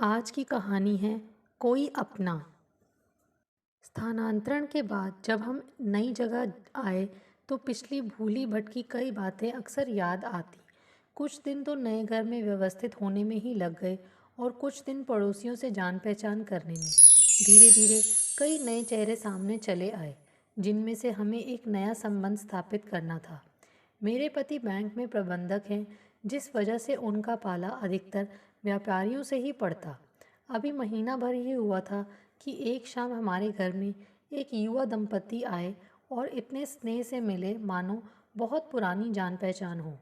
आज की कहानी है कोई अपना। स्थानांतरण के बाद जब हम नई जगह आए तो पिछली भूली भटकी कई बातें अक्सर याद आती। कुछ दिन तो नए घर में व्यवस्थित होने में ही लग गए और कुछ दिन पड़ोसियों से जान पहचान करने में। धीरे धीरे कई नए चेहरे सामने चले आए जिनमें से हमें एक नया संबंध स्थापित करना था। मेरे पति बैंक में प्रबंधक हैं, जिस वजह से उनका पाला अधिकतर व्यापारियों से ही पड़ता। अभी महीना भर ही हुआ था कि एक शाम हमारे घर में एक युवा दंपति आए और इतने स्नेह से मिले मानो बहुत पुरानी जान पहचान हो।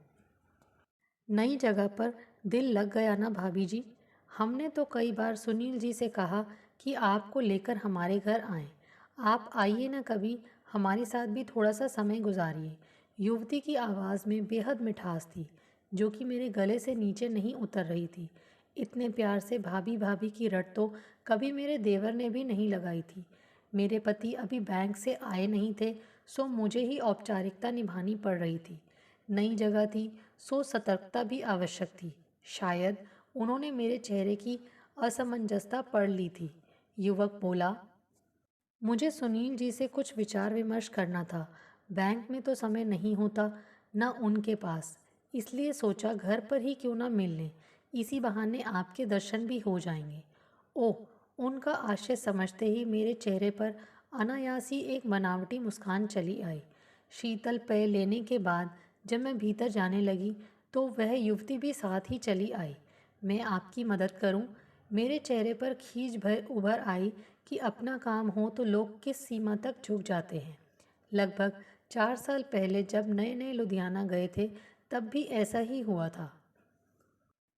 नई जगह पर दिल लग गया ना भाभी जी। हमने तो कई बार सुनील जी से कहा कि आपको लेकर हमारे घर आएं। आप आइए ना कभी, हमारे साथ भी थोड़ा सा समय गुजारिए। युवती की आवाज़ में बेहद मिठास थी जो कि मेरे गले से नीचे नहीं उतर रही थी। इतने प्यार से भाभी भाभी की रट तो कभी मेरे देवर ने भी नहीं लगाई थी। मेरे पति अभी बैंक से आए नहीं थे, सो मुझे ही औपचारिकता निभानी पड़ रही थी। नई जगह थी, सो सतर्कता भी आवश्यक थी। शायद उन्होंने मेरे चेहरे की असमंजसता पढ़ ली थी। युवक बोला, मुझे सुनील जी से कुछ विचार विमर्श करना था। बैंक में तो समय नहीं होता, न उनके पास। इसलिए सोचा घर पर ही क्यों ना मिल लें। इसी बहाने आपके दर्शन भी हो जाएंगे। ओह, उनका आशय समझते ही मेरे चेहरे पर अनायासी एक बनावटी मुस्कान चली आई। शीतल पेय लेने के बाद जब मैं भीतर जाने लगी तो वह युवती भी साथ ही चली आई। मैं आपकी मदद करूं? मेरे चेहरे पर खींच भर उभर आई कि अपना काम हो तो लोग किस सीमा तक झुक जाते हैं। लगभग 4 साल पहले जब नए नए लुधियाना गए थे तब भी ऐसा ही हुआ था।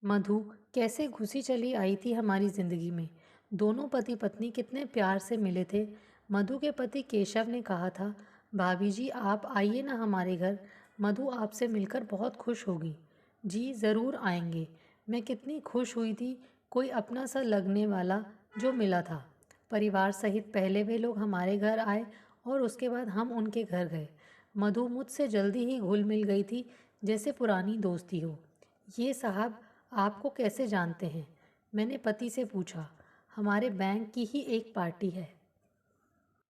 मधु कैसे घुसी चली आई थी हमारी जिंदगी में। दोनों पति पत्नी कितने प्यार से मिले थे। मधु के पति केशव ने कहा था, भाभी जी आप आइए ना हमारे घर, मधु आपसे मिलकर बहुत खुश होगी। जी ज़रूर आएंगे। मैं कितनी खुश हुई थी, कोई अपना सा लगने वाला जो मिला था। परिवार सहित पहले वे लोग हमारे घर आए और उसके बाद हम उनके घर गए। मधु मुझसे जल्दी ही घुल मिल गई थी, जैसे पुरानी दोस्ती हो। ये साहब आपको कैसे जानते हैं? मैंने पति से पूछा। हमारे बैंक की ही एक पार्टी है।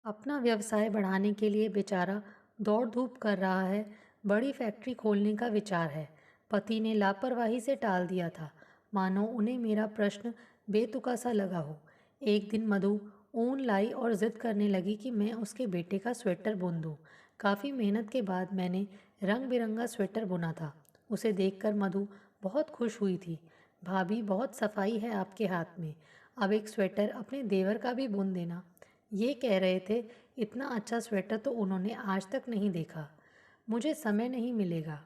अपना व्यवसाय बढ़ाने के लिए बेचारा दौड़ धूप कर रहा है। बड़ी फैक्ट्री खोलने का विचार है। पति ने लापरवाही से टाल दिया था, मानो उन्हें मेरा प्रश्न बेतुका सा लगा हो। एक दिन मधु ऊन लाई और जिद करने लगी कि मैं उसके बेटे का स्वेटर बुन दूँ। काफ़ी मेहनत के बाद मैंने रंग बिरंगा स्वेटर बुना था। उसे देखकर मधु बहुत खुश हुई थी। भाभी बहुत सफाई है आपके हाथ में, अब एक स्वेटर अपने देवर का भी बुन देना। ये कह रहे थे। इतना अच्छा स्वेटर तो उन्होंने आज तक नहीं देखा। मुझे समय नहीं मिलेगा।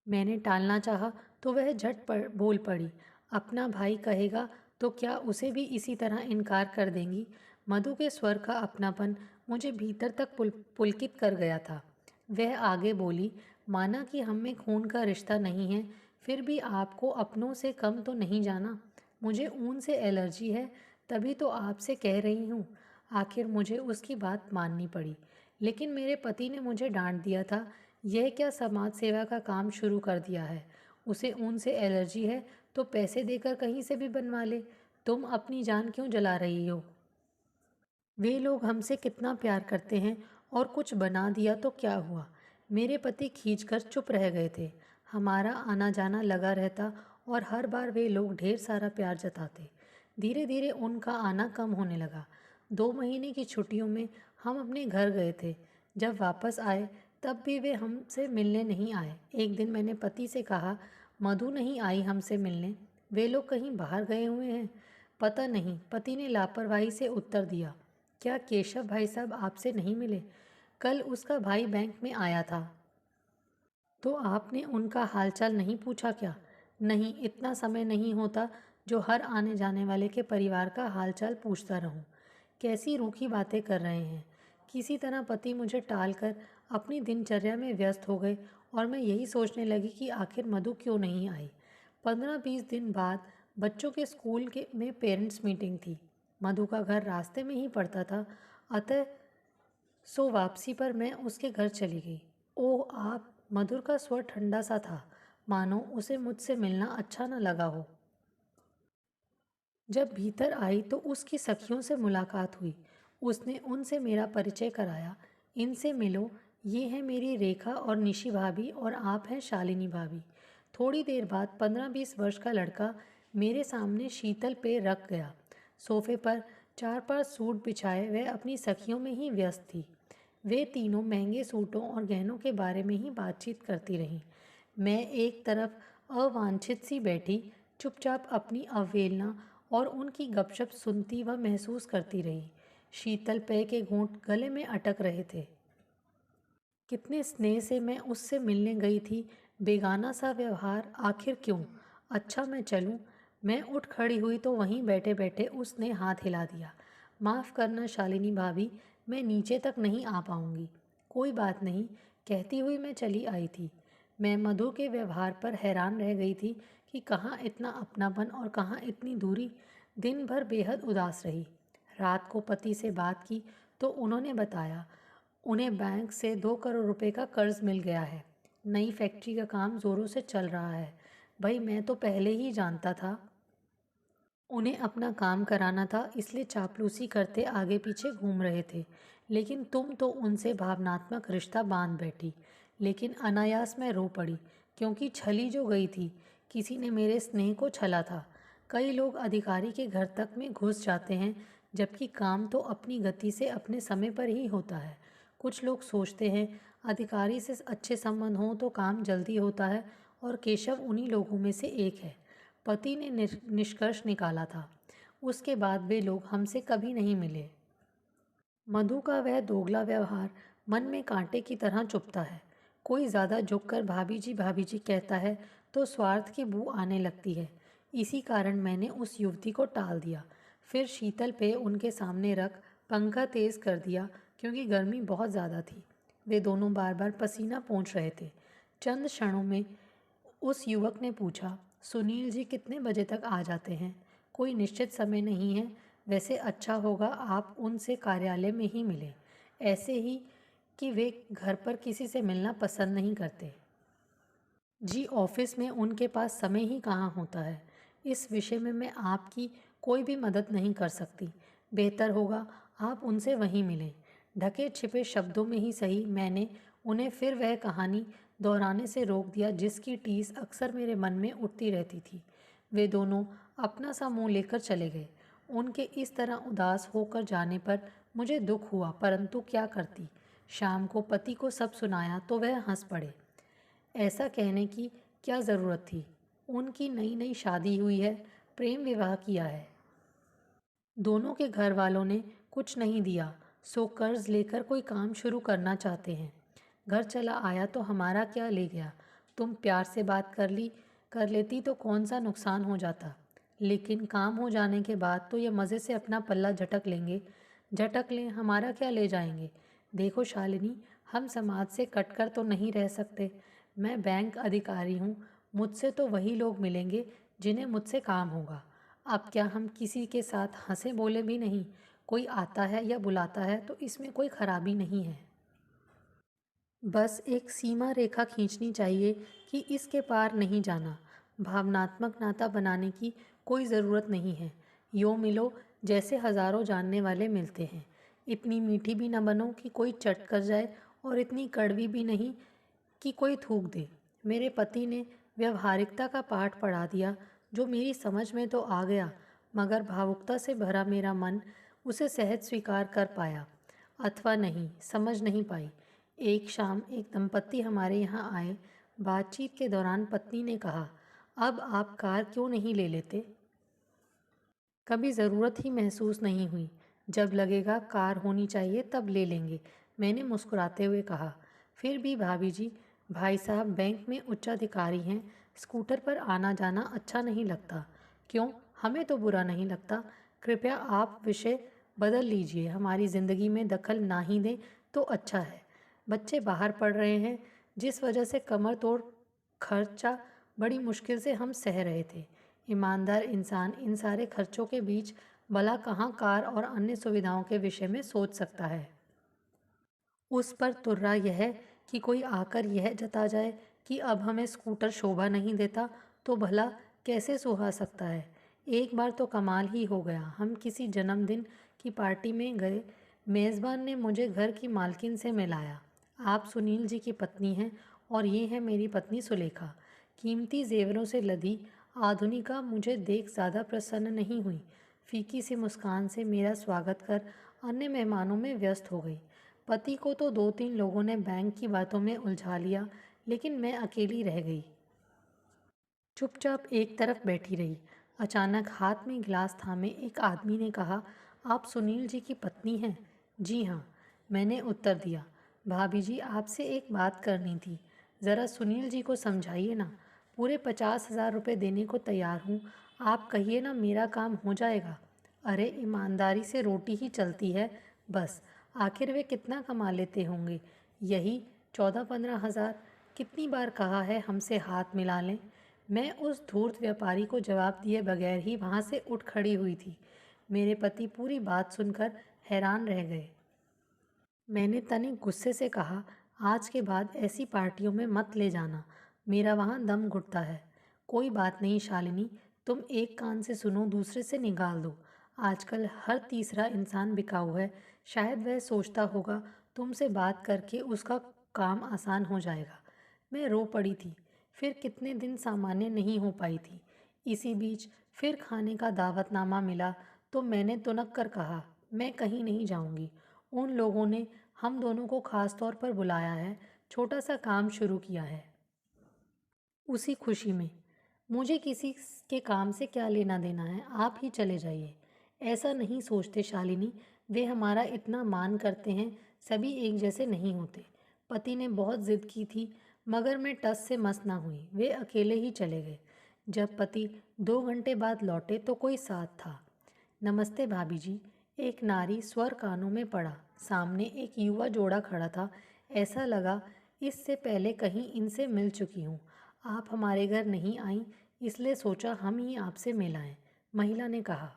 मैंने टालना चाहा तो वह झट बोल पड़ी, अपना भाई कहेगा तो क्या उसे भी इसी तरह इनकार कर देंगी? मधु के स्वर का अपनापन मुझे भीतर तक पुलकित कर गया था। वह आगे बोली, माना कि हम में खून का रिश्ता नहीं है, फिर भी आपको अपनों से कम तो नहीं जाना। मुझे ऊन से एलर्जी है, तभी तो आपसे कह रही हूँ। आखिर मुझे उसकी बात माननी पड़ी। लेकिन मेरे पति ने मुझे डांट दिया था। यह क्या समाज सेवा का काम शुरू कर दिया है? उसे ऊन से एलर्जी है तो पैसे देकर कहीं से भी बनवा ले। तुम अपनी जान क्यों जला रही हो? वे लोग हमसे कितना प्यार करते हैं और कुछ बना दिया तो क्या हुआ? मेरे पति खींचकर चुप रह गए थे। हमारा आना जाना लगा रहता और हर बार वे लोग ढेर सारा प्यार जताते। धीरे धीरे उनका आना कम होने लगा। 2 महीने की छुट्टियों में हम अपने घर गए थे। जब वापस आए तब भी वे हमसे मिलने नहीं आए। एक दिन मैंने पति से कहा, मधु नहीं आई हमसे मिलने, वे लोग कहीं बाहर गए हुए हैं। पता नहीं, पति ने लापरवाही से उत्तर दिया। क्या केशव भाई साहब आपसे नहीं मिले? कल उसका भाई बैंक में आया था। तो आपने उनका हालचाल नहीं पूछा क्या? नहीं, इतना समय नहीं होता जो हर आने जाने वाले के परिवार का हालचाल पूछता रहूं। कैसी रूखी बातें कर रहे हैं। किसी तरह पति मुझे टालकर अपनी दिनचर्या में व्यस्त हो गए और मैं यही सोचने लगी कि आखिर मधु क्यों नहीं आई। 15-20 दिन बाद बच्चों के स्कूल के में पेरेंट्स मीटिंग थी। मधु का घर रास्ते में ही पड़ता था, अतः सो वापसी पर मैं उसके घर चली गई। ओह आप! मधुर का स्वर ठंडा सा था, मानो उसे मुझसे मिलना अच्छा न लगा हो। जब भीतर आई तो उसकी सखियों से मुलाकात हुई। उसने उनसे मेरा परिचय कराया। इनसे मिलो, ये हैं मेरी रेखा और निशी भाभी और आप हैं शालिनी भाभी। थोड़ी देर बाद 15-20 वर्ष का लड़का मेरे सामने शीतल पे रख गया। सोफे पर 4-5 सूट बिछाए वह अपनी सखियों में ही व्यस्त थी। वे तीनों महंगे सूटों और गहनों के बारे में ही बातचीत करती रहीं। मैं एक तरफ अवांछित सी बैठी, चुपचाप अपनी अवहेलना और उनकी गपशप सुनती व महसूस करती रही। शीतल पेय के घूंट गले में अटक रहे थे। कितने स्नेह से मैं उससे मिलने गई थी, बेगाना सा व्यवहार, आखिर क्यों? अच्छा, मैं चलूं? मैं उठ खड़ी हुई तो वहीं बैठे बैठे उसने हाथ हिला दिया। माफ़ करना शालिनी भाभी, मैं नीचे तक नहीं आ पाऊंगी। कोई बात नहीं, कहती हुई मैं चली आई थी। मैं मधु के व्यवहार पर हैरान रह गई थी कि कहाँ इतना अपनापन और कहाँ इतनी दूरी। दिन भर बेहद उदास रही। रात को पति से बात की तो उन्होंने बताया उन्हें बैंक से 2 करोड़ रुपए का कर्ज मिल गया है। नई फैक्ट्री का काम ज़ोरों से चल रहा है। भाई, मैं तो पहले ही जानता था। उन्हें अपना काम कराना था, इसलिए चापलूसी करते आगे पीछे घूम रहे थे। लेकिन तुम तो उनसे भावनात्मक रिश्ता बांध बैठी। लेकिन अनायास मैं रो पड़ी, क्योंकि छली जो गई थी, किसी ने मेरे स्नेह को छला था। कई लोग अधिकारी के घर तक में घुस जाते हैं, जबकि काम तो अपनी गति से अपने समय पर ही होता है। कुछ लोग सोचते हैं अधिकारी से अच्छे संबंध हों तो काम जल्दी होता है, और केशव उन्हीं लोगों में से एक है। पति ने निष्कर्ष निकाला था। उसके बाद वे लोग हमसे कभी नहीं मिले। मधु का वह दोगला व्यवहार मन में कांटे की तरह चुभता है। कोई ज़्यादा झुककर भाभी जी कहता है तो स्वार्थ की बू आने लगती है। इसी कारण मैंने उस युवती को टाल दिया। फिर शीतल पे उनके सामने रख पंखा तेज कर दिया, क्योंकि गर्मी बहुत ज़्यादा थी। वे दोनों बार बार पसीना पोंछ रहे थे। चंद क्षणों में उस युवक ने पूछा, सुनील जी कितने बजे तक आ जाते हैं? कोई निश्चित समय नहीं है। वैसे अच्छा होगा आप उनसे कार्यालय में ही मिलें। ऐसे ही कि वे घर पर किसी से मिलना पसंद नहीं करते। जी, ऑफिस में उनके पास समय ही कहाँ होता है। इस विषय में मैं आपकी कोई भी मदद नहीं कर सकती। बेहतर होगा आप उनसे वहीं मिलें। ढके छिपे शब्दों में ही सही, मैंने उन्हें फिर वह कहानी दोहराने से रोक दिया जिसकी टीस अक्सर मेरे मन में उठती रहती थी। वे दोनों अपना सा मुंह लेकर चले गए। उनके इस तरह उदास होकर जाने पर मुझे दुख हुआ, परंतु क्या करती। शाम को पति को सब सुनाया तो वह हंस पड़े। ऐसा कहने की क्या ज़रूरत थी? उनकी नई नई शादी हुई है, प्रेम विवाह किया है। दोनों के घर वालों ने कुछ नहीं दिया, सो कर्ज लेकर कोई काम शुरू करना चाहते हैं। घर चला आया तो हमारा क्या ले गया? तुम प्यार से बात कर लेती तो कौन सा नुकसान हो जाता। लेकिन काम हो जाने के बाद तो ये मज़े से अपना पल्ला झटक लेंगे। झटक लें, हमारा क्या ले जाएंगे? देखो शालिनी, हम समाज से कटकर तो नहीं रह सकते। मैं बैंक अधिकारी हूँ, मुझसे तो वही लोग मिलेंगे जिन्हें मुझसे काम होगा। अब क्या हम किसी के साथ हंसे बोले भी नहीं? कोई आता है या बुलाता है तो इसमें कोई खराबी नहीं है। बस एक सीमा रेखा खींचनी चाहिए कि इसके पार नहीं जाना। भावनात्मक नाता बनाने की कोई ज़रूरत नहीं है। यूँ मिलो जैसे हज़ारों जानने वाले मिलते हैं। इतनी मीठी भी न बनो कि कोई चट कर जाए, और इतनी कड़वी भी नहीं कि कोई थूक दे। मेरे पति ने व्यवहारिकता का पाठ पढ़ा दिया, जो मेरी समझ में तो आ गया, मगर भावुकता से भरा मेरा मन उसे सहज स्वीकार कर पाया अथवा नहीं, समझ नहीं पाई। एक शाम एक दंपत्ति हमारे यहाँ आए। बातचीत के दौरान पत्नी ने कहा, अब आप कार क्यों नहीं ले लेते? कभी ज़रूरत ही महसूस नहीं हुई। जब लगेगा कार होनी चाहिए तब ले लेंगे, मैंने मुस्कुराते हुए कहा। फिर भी भाभी जी, भाई साहब बैंक में उच्चाधिकारी हैं, स्कूटर पर आना जाना अच्छा नहीं लगता। क्यों? हमें तो बुरा नहीं लगता। कृपया आप विषय बदल लीजिए, हमारी ज़िंदगी में दखल ना ही दें तो अच्छा है। बच्चे बाहर पढ़ रहे हैं, जिस वजह से कमर तोड़ खर्चा बड़ी मुश्किल से हम सह रहे थे। ईमानदार इंसान इन सारे खर्चों के बीच भला कहाँ कार और अन्य सुविधाओं के विषय में सोच सकता है। उस पर तुर्रा यह कि कोई आकर यह जता जाए कि अब हमें स्कूटर शोभा नहीं देता, तो भला कैसे सुहा सकता है। एक बार तो कमाल ही हो गया। हम किसी जन्मदिन की पार्टी में गए। मेज़बान ने मुझे घर की मालकिन से मिलाया। आप सुनील जी की पत्नी हैं और ये है मेरी पत्नी सुलेखा। कीमती जेवरों से लदी आधुनिका मुझे देख ज़्यादा प्रसन्न नहीं हुई। फीकी सी मुस्कान से मेरा स्वागत कर अन्य मेहमानों में व्यस्त हो गई। पति को तो 2-3 लोगों ने बैंक की बातों में उलझा लिया, लेकिन मैं अकेली रह गई। चुपचाप एक तरफ बैठी रही। अचानक हाथ में गिलास थामे एक आदमी ने कहा, आप सुनील जी की पत्नी हैं? जी हाँ, मैंने उत्तर दिया। भाभी जी, आपसे एक बात करनी थी। ज़रा सुनील जी को समझाइए ना। पूरे 50,000 रुपये देने को तैयार हूँ। आप कहिए ना, मेरा काम हो जाएगा। अरे ईमानदारी से रोटी ही चलती है बस। आखिर वे कितना कमा लेते होंगे? यही 14-15 हज़ार। कितनी बार कहा है हमसे हाथ मिला लें। मैं उस धूर्त व्यापारी को जवाब दिए बगैर ही वहाँ से उठ खड़ी हुई थी। मेरे पति पूरी बात सुनकर हैरान रह गए। मैंने तनिक गुस्से से कहा, आज के बाद ऐसी पार्टियों में मत ले जाना। मेरा वहाँ दम घुटता है। कोई बात नहीं शालिनी, तुम एक कान से सुनो दूसरे से निकाल दो। आजकल हर तीसरा इंसान बिकाऊ है। शायद वह सोचता होगा तुमसे बात करके उसका काम आसान हो जाएगा। मैं रो पड़ी थी। फिर कितने दिन सामान्य नहीं हो पाई थी। इसी बीच फिर खाने का दावतनामा मिला तो मैंने तुनक कर कहा, मैं कहीं नहीं जाऊंगी। उन लोगों ने हम दोनों को खास तौर पर बुलाया है, छोटा सा काम शुरू किया है। उसी खुशी में मुझे किसी के काम से क्या लेना देना है, आप ही चले जाइए। ऐसा नहीं सोचते शालिनी, वे हमारा इतना मान करते हैं। सभी एक जैसे नहीं होते। पति ने बहुत जिद की थी, मगर मैं टस से मस ना हुई। वे अकेले ही चले गए। जब पति 2 घंटे बाद लौटे तो कोई साथ था। नमस्ते भाभी जी। एक नारी स्वर कानों में पड़ा। सामने एक युवा जोड़ा खड़ा था। ऐसा लगा इससे पहले कहीं इनसे मिल चुकी हूँ। आप हमारे घर नहीं आई, इसलिए सोचा हम ही आपसे मिलाएं, महिला ने कहा।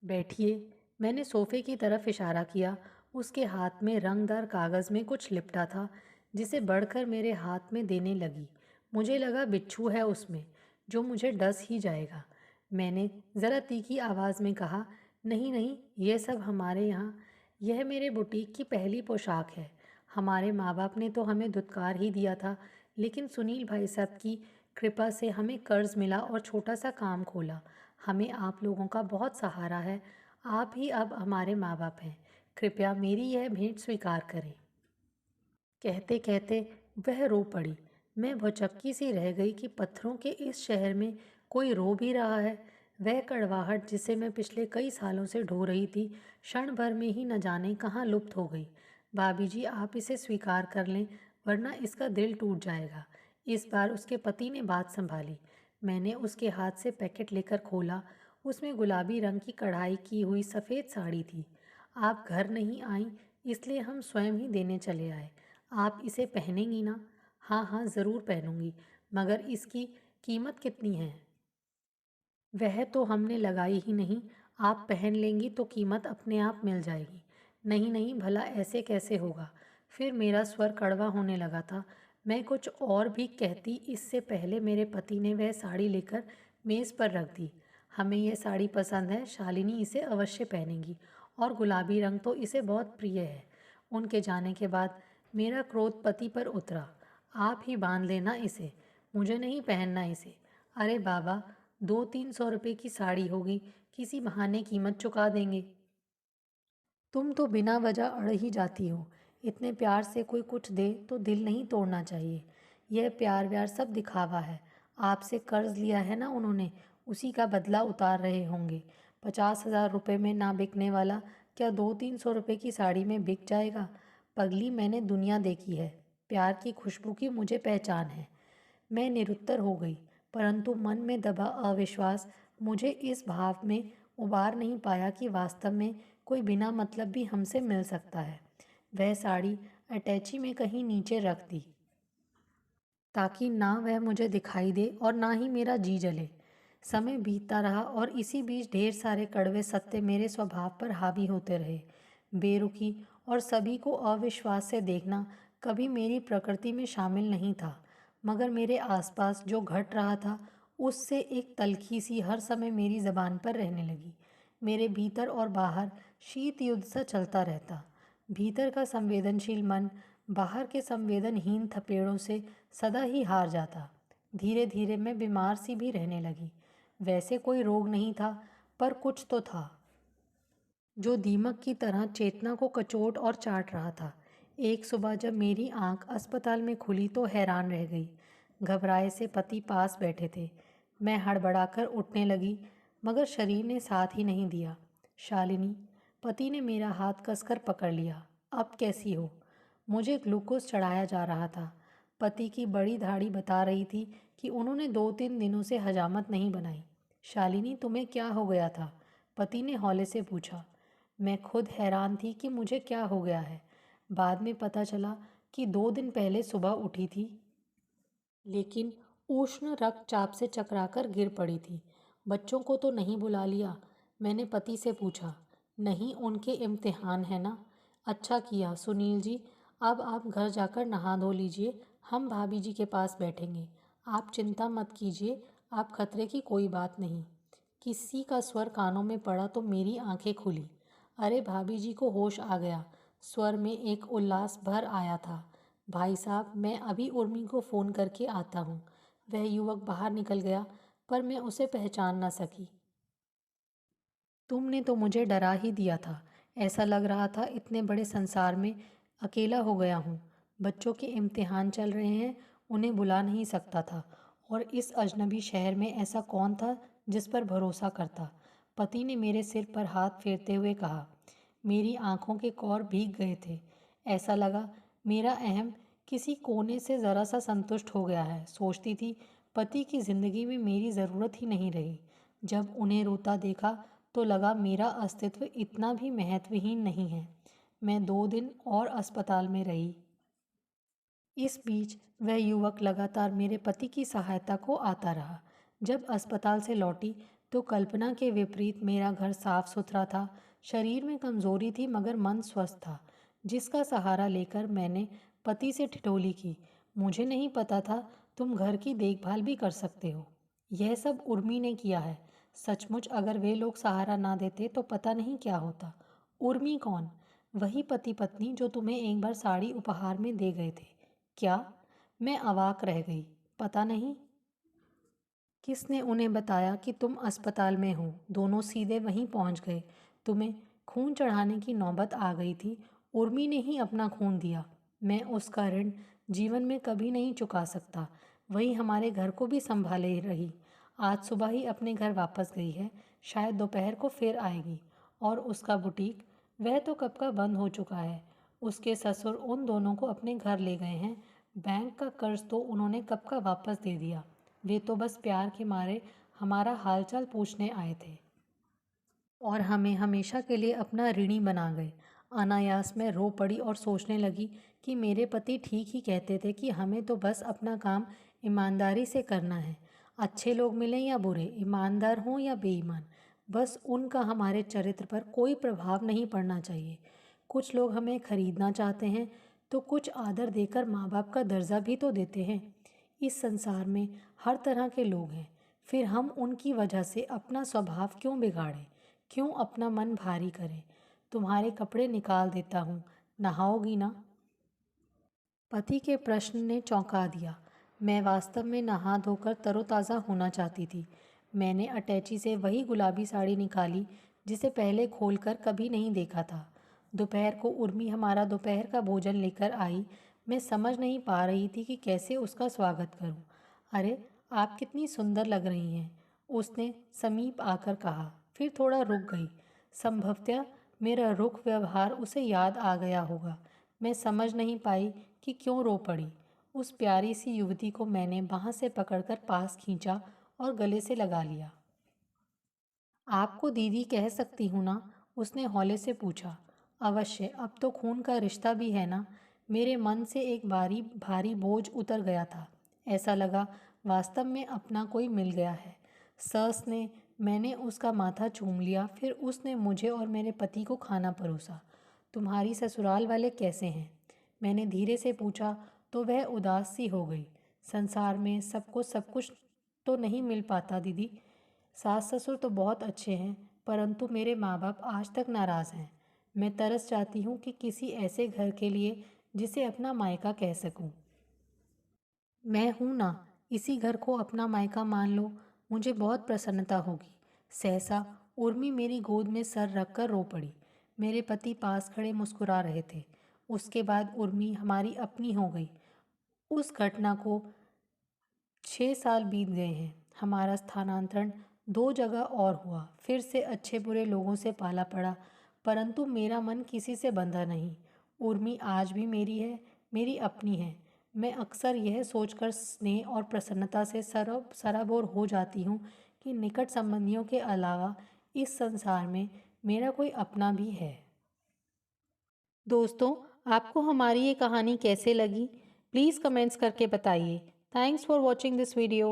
बैठिए। मैंने सोफे की तरफ इशारा किया। उसके हाथ में रंगदार कागज़ में कुछ लिपटा था, जिसे बढ़कर मेरे हाथ में देने लगी। मुझे लगा बिच्छू है उसमें, जो मुझे डस ही जाएगा। मैंने ज़रा तीखी आवाज़ में कहा, नहीं नहीं, यह सब हमारे यहाँ, यह मेरे बुटीक की पहली पोशाक है। हमारे माँ बाप ने तो हमें धुतकार ही दिया था, लेकिन सुनील भाई साहब की कृपा से हमें कर्ज मिला और छोटा सा काम खोला। हमें आप लोगों का बहुत सहारा है। आप ही अब हमारे माँ बाप हैं। कृपया मेरी यह भेंट स्वीकार करें। कहते कहते वह रो पड़ी। मैं भौचक्की सी रह गई कि पत्थरों के इस शहर में कोई रो भी रहा है। वह कड़वाहट जिसे मैं पिछले कई सालों से ढो रही थी, क्षण भर में ही न जाने कहाँ लुप्त हो गई। भाभी जी, आप इसे स्वीकार कर लें, वरना इसका दिल टूट जाएगा। इस बार उसके पति ने बात संभाली। मैंने उसके हाथ से पैकेट लेकर खोला। उसमें गुलाबी रंग की कढ़ाई की हुई सफ़ेद साड़ी थी। आप घर नहीं आई, इसलिए हम स्वयं ही देने चले आए। आप इसे पहनेंगी ना? हाँ हाँ, ज़रूर पहनूंगी। मगर इसकी कीमत कितनी है? वह तो हमने लगाई ही नहीं। आप पहन लेंगी तो कीमत अपने आप मिल जाएगी। नहीं नहीं, भला ऐसे कैसे होगा? फिर मेरा स्वर कड़वा होने लगा था। मैं कुछ और भी कहती इससे पहले मेरे पति ने वह साड़ी लेकर मेज़ पर रख दी। हमें यह साड़ी पसंद है, शालिनी इसे अवश्य पहनेगी, और गुलाबी रंग तो इसे बहुत प्रिय है। उनके जाने के बाद मेरा क्रोध पति पर उतरा। आप ही बांध लेना इसे, मुझे नहीं पहनना इसे। अरे बाबा, 200-300 रुपये की साड़ी होगी, किसी बहाने कीमत चुका देंगे। तुम तो बिना वजह अड़ ही जाती हो। इतने प्यार से कोई कुछ दे तो दिल नहीं तोड़ना चाहिए। यह प्यार व्यार सब दिखावा है। आपसे कर्ज लिया है ना उन्होंने, उसी का बदला उतार रहे होंगे। 50,000 रुपये में ना बिकने वाला क्या 200-300 रुपये की साड़ी में बिक जाएगा? पगली, मैंने दुनिया देखी है। प्यार की खुशबू की मुझे पहचान है। मैं निरुत्तर हो गई, परंतु मन में दबा अविश्वास मुझे इस भाव में उबार नहीं पाया कि वास्तव में कोई बिना मतलब भी हमसे मिल सकता है। वह साड़ी अटैची में कहीं नीचे रख दी, ताकि ना वह मुझे दिखाई दे और ना ही मेरा जी जले। समय बीतता रहा और इसी बीच ढेर सारे कड़वे सत्य मेरे स्वभाव पर हावी होते रहे। बेरुखी और सभी को अविश्वास से देखना कभी मेरी प्रकृति में शामिल नहीं था, मगर मेरे आसपास जो घट रहा था उससे एक तल्खी सी हर समय मेरी ज़बान पर रहने लगी। मेरे भीतर और बाहर शीत युद्ध सा चलता रहता। भीतर का संवेदनशील मन बाहर के संवेदनहीन थपेड़ों से सदा ही हार जाता। धीरे धीरे मैं बीमार सी भी रहने लगी। वैसे कोई रोग नहीं था, पर कुछ तो था जो दीमक की तरह चेतना को कचोट और चाट रहा था। एक सुबह जब मेरी आंख अस्पताल में खुली तो हैरान रह गई। घबराए से पति पास बैठे थे। मैं हड़बड़ाकर उठने लगी, मगर शरीर ने साथ ही नहीं दिया। शालिनी, पति ने मेरा हाथ कसकर पकड़ लिया। अब कैसी हो? मुझे ग्लूकोज चढ़ाया जा रहा था। पति की बड़ी दाढ़ी बता रही थी कि उन्होंने 2-3 दिनों से हजामत नहीं बनाई। शालिनी, तुम्हें क्या हो गया था? पति ने हौले से पूछा। मैं खुद हैरान थी कि मुझे क्या हो गया है। बाद में पता चला कि 2 दिन पहले सुबह उठी थी, लेकिन उष्ण रक्तचाप से चकराकर गिर पड़ी थी। बच्चों को तो नहीं बुला लिया? मैंने पति से पूछा। नहीं, उनके इम्तिहान है ना। अच्छा किया। सुनील जी, अब आप घर जाकर नहा धो लीजिए, हम भाभी जी के पास बैठेंगे। आप चिंता मत कीजिए, आप खतरे की कोई बात नहीं। किसी का स्वर कानों में पड़ा तो मेरी आंखें खुली। अरे भाभी जी को होश आ गया। स्वर में एक उल्लास भर आया था। भाई साहब, मैं अभी उर्मी को फ़ोन करके आता हूँ। वह युवक बाहर निकल गया, पर मैं उसे पहचान न सकी। तुमने तो मुझे डरा ही दिया था। ऐसा लग रहा था इतने बड़े संसार में अकेला हो गया हूँ। बच्चों के इम्तिहान चल रहे हैं, उन्हें बुला नहीं सकता था। और इस अजनबी शहर में ऐसा कौन था जिस पर भरोसा करता? पति ने मेरे सिर पर हाथ फेरते हुए कहा। मेरी आंखों के कौर भीग गए थे। ऐसा लगा मेरा अहम किसी कोने से ज़रा सा संतुष्ट हो गया है। सोचती थी पति की ज़िंदगी में मेरी ज़रूरत ही नहीं रही। जब उन्हें रोता देखा तो लगा मेरा अस्तित्व इतना भी महत्वहीन नहीं है। मैं 2 दिन और अस्पताल में रही। इस बीच वह युवक लगातार मेरे पति की सहायता को आता रहा। जब अस्पताल से लौटी तो कल्पना के विपरीत मेरा घर साफ सुथरा था। शरीर में कमजोरी थी, मगर मन स्वस्थ था, जिसका सहारा लेकर मैंने पति से ठिठोली की। मुझे नहीं पता था तुम घर की देखभाल भी कर सकते हो। यह सब उर्मी ने किया है। सचमुच अगर वे लोग सहारा ना देते तो पता नहीं क्या होता। उर्मी कौन? वही पति पत्नी जो तुम्हें एक बार साड़ी उपहार में दे गए थे। क्या? मैं अवाक रह गई। पता नहीं किसने उन्हें बताया कि तुम अस्पताल में हो। दोनों सीधे वहीं पहुंच गए। तुम्हें खून चढ़ाने की नौबत आ गई थी। उर्मी ने ही अपना खून दिया। मैं उसका ऋण जीवन में कभी नहीं चुका सकता। वही हमारे घर को भी संभाले रही। आज सुबह ही अपने घर वापस गई है। शायद दोपहर को फिर आएगी। और उसका बुटीक, वह तो कब का बंद हो चुका है। उसके ससुर उन दोनों को अपने घर ले गए हैं। बैंक का कर्ज तो उन्होंने कब का वापस दे दिया। वे तो बस प्यार के मारे हमारा हालचाल पूछने आए थे और हमें हमेशा के लिए अपना ऋणी बना गए। अनायास में रो पड़ी और सोचने लगी कि मेरे पति ठीक ही कहते थे कि हमें तो बस अपना काम ईमानदारी से करना है। अच्छे लोग मिलें या बुरे, ईमानदार हों या बेईमान, बस उनका हमारे चरित्र पर कोई प्रभाव नहीं पड़ना चाहिए। कुछ लोग हमें खरीदना चाहते हैं तो कुछ आदर देकर माँ बाप का दर्जा भी तो देते हैं। इस संसार में हर तरह के लोग हैं। फिर हम उनकी वजह से अपना स्वभाव क्यों बिगाड़ें? क्यों अपना मन भारी करें? तुम्हारे कपड़े निकाल देता हूँ, नहाओगी ना? पति के प्रश्न ने चौंका दिया। मैं वास्तव में नहा धोकर तरोताज़ा होना चाहती थी। मैंने अटैची से वही गुलाबी साड़ी निकाली जिसे पहले खोलकर कभी नहीं देखा था। दोपहर को उर्मी हमारा दोपहर का भोजन लेकर आई। मैं समझ नहीं पा रही थी कि कैसे उसका स्वागत करूं। अरे, आप कितनी सुंदर लग रही हैं, उसने समीप आकर कहा। फिर थोड़ा रुक गई। संभवतः मेरा रुख व्यवहार उसे याद आ गया होगा। मैं समझ नहीं पाई कि क्यों रो पड़ी। उस प्यारी सी युवती को मैंने बांह से पकड़कर पास खींचा और गले से लगा लिया। आपको दीदी कह सकती हूँ ना? उसने हौले से पूछा। अवश्य, अब तो खून का रिश्ता भी है ना। मेरे मन से एक भारी भारी बोझ उतर गया था। ऐसा लगा वास्तव में अपना कोई मिल गया है। सस ने मैंने उसका माथा चूम लिया। फिर उसने मुझे और मेरे पति को खाना परोसा। तुम्हारी ससुराल वाले कैसे हैं? मैंने धीरे से पूछा तो वह उदास सी हो गई। संसार में सबको सब कुछ तो नहीं मिल पाता दीदी। सास ससुर तो बहुत अच्छे हैं, परंतु मेरे माँ बाप आज तक नाराज़ हैं। मैं तरस जाती हूँ कि किसी ऐसे घर के लिए जिसे अपना मायका कह सकूँ। मैं हूं ना, इसी घर को अपना मायका मान लो, मुझे बहुत प्रसन्नता होगी। सहसा उर्मी मेरी गोद में सर रखकर रो पड़ी। मेरे पति पास खड़े मुस्कुरा रहे थे। उसके बाद उर्मी हमारी अपनी हो गई। उस घटना को 6 साल बीत गए हैं। हमारा स्थानांतरण 2 जगह और हुआ। फिर से अच्छे बुरे लोगों से पाला पड़ा, परंतु मेरा मन किसी से बंधा नहीं। उर्मी आज भी मेरी है, मेरी अपनी है। मैं अक्सर यह सोचकर स्नेह और प्रसन्नता से सराबोर हो जाती हूँ कि निकट संबंधियों के अलावा इस संसार में मेरा कोई अपना भी है। दोस्तों, आपको हमारी ये कहानी कैसे लगी? प्लीज़ कमेंट्स करके बताइए। Thanks for watching this video.